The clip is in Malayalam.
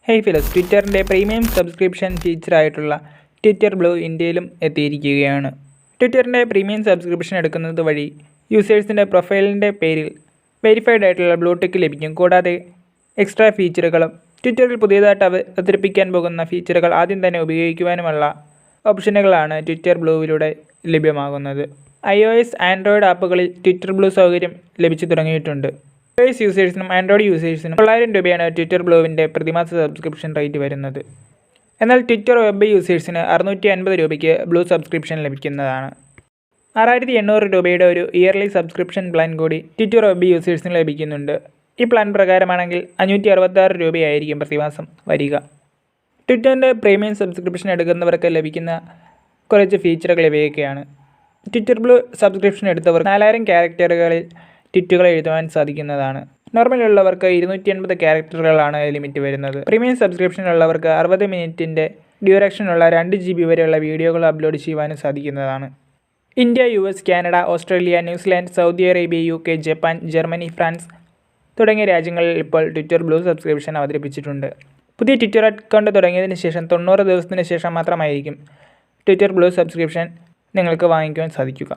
ഹേയ് ഫിലസ്, ട്വിറ്ററിൻ്റെ പ്രീമിയം സബ്സ്ക്രിപ്ഷൻ ഫീച്ചറായിട്ടുള്ള ട്വിറ്റർ ബ്ലൂ ഇന്ത്യയിലും എത്തിയിരിക്കുകയാണ്. ട്വിറ്ററിൻ്റെ പ്രീമിയം സബ്സ്ക്രിപ്ഷൻ എടുക്കുന്നത് വഴി യൂസേഴ്സിൻ്റെ പ്രൊഫൈലിൻ്റെ പേരിൽ വെരിഫൈഡ് ആയിട്ടുള്ള ബ്ലൂ ടിക്ക് ലഭിക്കും. കൂടാതെ എക്സ്ട്രാ ഫീച്ചറുകളും ട്വിറ്ററിൽ പുതിയതായിട്ട് അവതരിപ്പിക്കാൻ പോകുന്ന ഫീച്ചറുകൾ ആദ്യം തന്നെ ഉപയോഗിക്കുവാനുമുള്ള ഓപ്ഷനുകളാണ് ട്വിറ്റർ ബ്ലൂവിലൂടെ ലഭ്യമാകുന്നത്. iOS, ആൻഡ്രോയിഡ് ആപ്പുകളിൽ ട്വിറ്റർ ബ്ലൂ സൗകര്യം ലഭിച്ചു തുടങ്ങിയിട്ടുണ്ട്. iOS യൂസേഴ്സിനും ആൻഡ്രോയിഡ് യൂസേഴ്സിനും 900 രൂപയാണ് ട്വിറ്റർ ബ്ലൂവിൻ്റെ പ്രതിമാസ സബ്സ്ക്രിപ്ഷൻ റേറ്റ് വരുന്നത്. എന്നാൽ ട്വിറ്റർ വെബ് യൂസേഴ്സിന് 650 രൂപയ്ക്ക് ബ്ലൂ സബ്സ്ക്രിപ്ഷൻ ലഭിക്കുന്നതാണ്. 6800 രൂപയുടെ ഒരു ഇയർലി സബ്സ്ക്രിപ്ഷൻ പ്ലാൻ കൂടി ട്വിറ്റർ വെബ് യൂസേഴ്സിന് ലഭിക്കുന്നുണ്ട്. ഈ പ്ലാൻ പ്രകാരമാണെങ്കിൽ 566 രൂപയായിരിക്കും പ്രതിമാസം വരിക. ട്വിറ്ററിൻ്റെ പ്രീമിയം സബ്സ്ക്രിപ്ഷൻ എടുക്കുന്നവർക്ക് ലഭിക്കുന്ന കുറച്ച് ഫീച്ചറുകൾ ഇവയൊക്കെയാണ്. ട്വിറ്റർ ബ്ലൂ സബ്സ്ക്രിപ്ഷൻ എടുത്തവർ 4000 ക്യാരക്ടറുകളിൽ ട്വീറ്റുകൾ എഴുതുവാൻ സാധിക്കുന്നതാണ്. നോർമലുള്ളവർക്ക് 250 ക്യാരക്ടറുകളാണ് ലിമിറ്റ് വരുന്നത്. പ്രീമിയം സബ്സ്ക്രിപ്ഷനുള്ളവർക്ക് 60 മിനിറ്റിൻ്റെ ഡ്യൂറേഷനുള്ള 2 GB വരെയുള്ള വീഡിയോകൾ അപ്ലോഡ് ചെയ്യുവാനും സാധിക്കുന്നതാണ്. India, US, Canada, Australia, New Zealand, Saudi Arabia, UK, Japan, Germany, France തുടങ്ങിയ രാജ്യങ്ങളിൽ ഇപ്പോൾ ട്വിറ്റർ ബ്ലൂ സബ്സ്ക്രിപ്ഷൻ അവതരിപ്പിച്ചിട്ടുണ്ട്. പുതിയ ട്വിറ്റർ അക്കൗണ്ട് തുടങ്ങിയതിന് ശേഷം 90 ദിവസത്തിന് ശേഷം മാത്രമായിരിക്കും ട്വിറ്റർ ബ്ലൂ സബ്സ്ക്രിപ്ഷൻ നിങ്ങൾക്ക് വാങ്ങിക്കുവാൻ സാധിക്കുക.